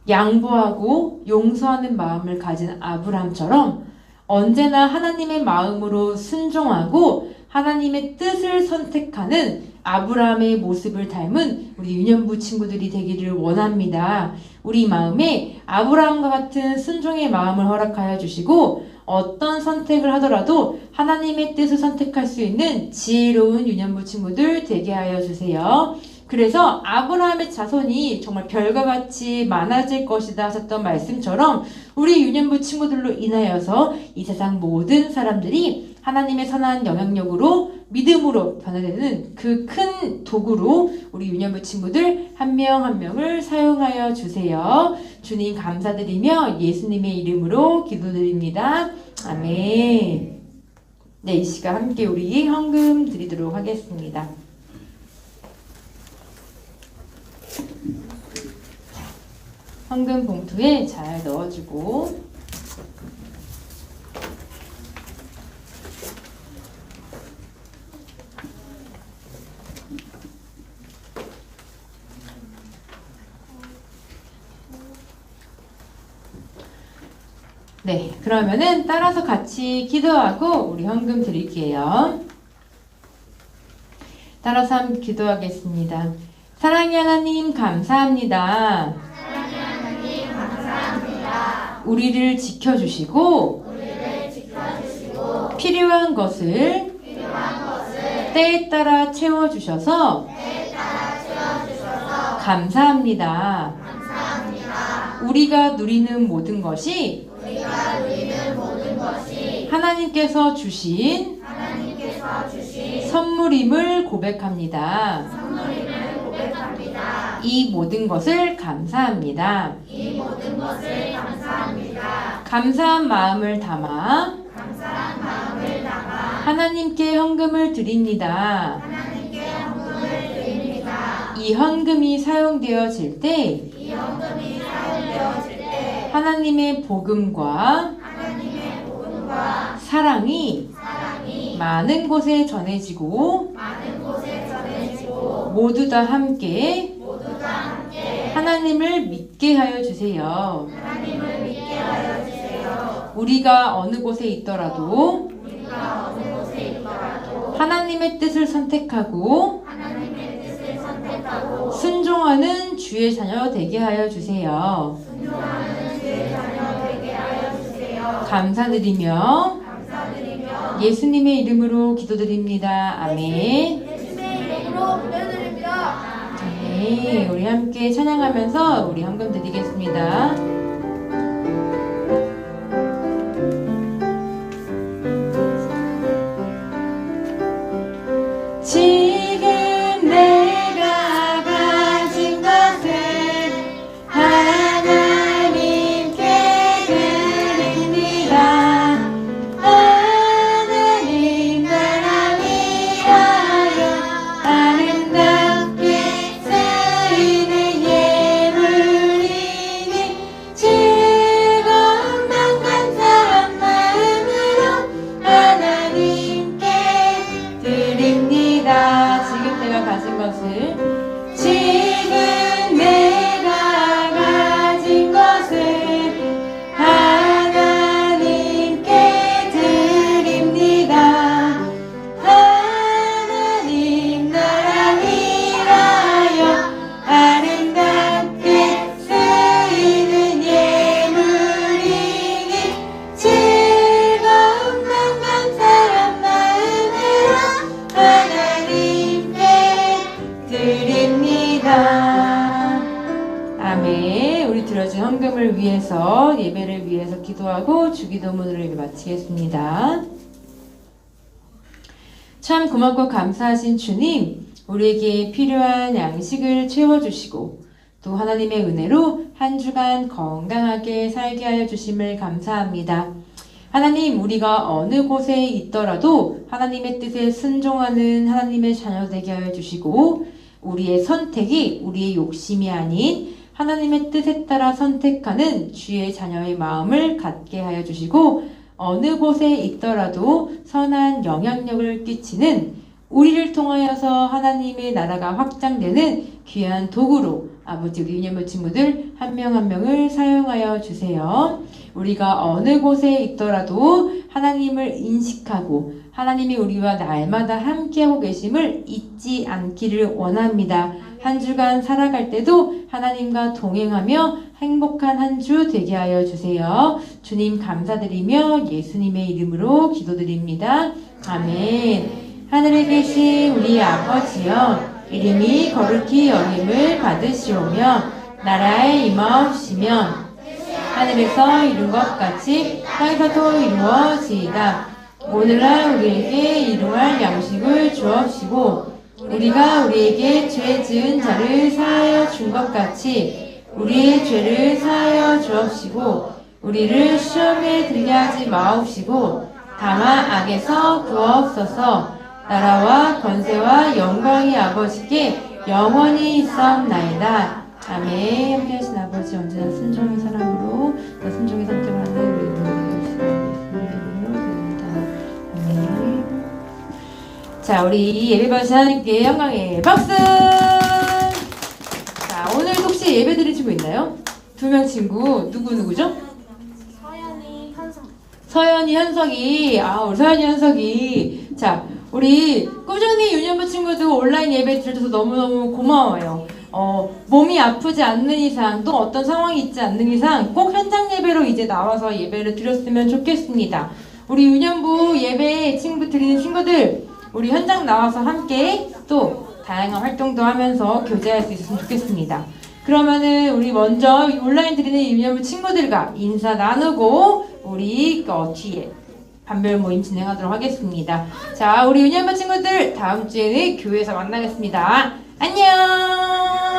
양보하고 용서하는 마음을 가진 아브라함처럼 언제나 하나님의 마음으로 순종하고 하나님의 뜻을 선택하는 아브라함의 모습을 닮은 우리 유년부 친구들이 되기를 원합니다. 우리 마음에 아브라함과 같은 순종의 마음을 허락하여 주시고 어떤 선택을 하더라도 하나님의 뜻을 선택할 수 있는 지혜로운 유년부 친구들 되게 하여 주세요. 그래서 아브라함의 자손이 정말 별과 같이 많아질 것이다 하셨던 말씀처럼 우리 유년부 친구들로 인하여서 이 세상 모든 사람들이 하나님의 선한 영향력으로 믿음으로 변화되는 그 큰 도구로 우리 유년부 친구들 한 명 한 명을 사용하여 주세요. 주님 감사드리며 예수님의 이름으로 기도드립니다. 아멘. 네, 이 시간 함께 우리 헌금 드리도록 하겠습니다. 헌금 봉투에 잘 넣어주고 네, 그러면은 따라서 같이 기도하고 우리 헌금 드릴게요. 따라서 한번 기도하겠습니다. 사랑의 하나님 감사합니다. 우리를 지켜주시고 필요한 것을 때에 따라 채워주셔서 감사합니다. 우리가 누리는 모든 것이 하나님께서 주신 선물임을 고백합니다. 이 모든 것을 감사합니다. 감사한 마음을 담아 하나님께 헌금을 드립니다. 이 헌금이 사용되어질 때 하나님의 복음과 사랑이 많은 곳에 전해지고 모두 다 함께 하나님을 믿게 하여 주세요. 우리가 어느 곳에 있더라도 하나님의 뜻을 선택하고 순종하는 주의 자녀 되게 하여 주세요. 감사드리며 예수님의 이름으로 기도드립니다. 아멘. 네, 우리 함께 찬양하면서 우리 헌금 드리겠습니다. 지금 내가 가진 것은 하나님께 드립니다. 하나님 나라 위하여 아름답게 쓰이는 예물이니 즐거운 맘 감사한 마음으로 하나님께 드립니다. 지금 내가 가진 것을 하나님께 드립니다. 하나님 나라 위하여 아름답게 쓰이는 예물이니 즐거운 맘 감사한 마음으로 하나님께 드립니다. 아멘. 우리 들어준 헌금을 위해서 예배를 위해서 기도하고 주기도문을 마치겠습니다. 참 고맙고 감사하신 주님, 우리에게 필요한 양식을 채워주시고 또 하나님의 은혜로 한 주간 건강하게 살게 하여 주심을 감사합니다. 하나님, 우리가 어느 곳에 있더라도 하나님의 뜻에 순종하는 하나님의 자녀 되게 하여 주시고 우리의 선택이 우리의 욕심이 아닌 하나님의 뜻에 따라 선택하는 주의 자녀의 마음을 갖게 하여 주시고 어느 곳에 있더라도 선한 영향력을 끼치는 우리를 통하여서 하나님의 나라가 확장되는 귀한 도구로 아버지 우리 유년부 친구들 한 명 한 명을 사용하여 주세요. 우리가 어느 곳에 있더라도 하나님을 인식하고 하나님이 우리와 날마다 함께하고 계심을 잊지 않기를 원합니다. 한 주간 살아갈 때도 하나님과 동행하며 행복한 한 주 되게 하여 주세요. 주님 감사드리며 예수님의 이름으로 기도드립니다. 아멘. 하늘에 계신 우리 아버지여, 이름이 거룩히 여김을 받으시오며 나라에 임하옵시며 하늘에서 이룬 것 같이 땅에서도 이루어지이다. 오늘날 우리에게 일용할 양식을 주옵시고 우리가 우리에게 죄 지은 자를 사하여 준 것 같이 우리의 죄를 사하여 주옵시고 우리를 시험에 들게 하지 마옵시고 다만 악에서 구하옵소서. 나라와 권세와 영광이 아버지께 영원히 있사옵나이다. 아멘. 함께하신 아버지 언제나 순종의 사랑으로 더 순종의 선택을 하는 우리 아멘. 자, 우리 예배 받으신 하나님께 영광의 박수! 자, 오늘 혹시 예배 드린 친구 있나요? 2명 친구 누구죠? 서연이, 현성. 서연이, 현석이. 우리 서연이, 현석이. 자, 우리 꾸준히 유년부 친구들 온라인 예배 드려줘서 너무너무 고마워요. 몸이 아프지 않는 이상 또 어떤 상황이 있지 않는 이상 꼭 현장 예배로 이제 나와서 예배를 드렸으면 좋겠습니다. 우리 유년부 예배 친구 드리는 친구들 우리 현장 나와서 함께 또 다양한 활동도 하면서 교제할 수 있었으면 좋겠습니다. 그러면은 우리 먼저 온라인 드리는 유년부 친구들과 인사 나누고 우리 뒤에 반별 모임 진행하도록 하겠습니다. 자, 우리 유년부 친구들 다음 주에는 교회에서 만나겠습니다. 안녕!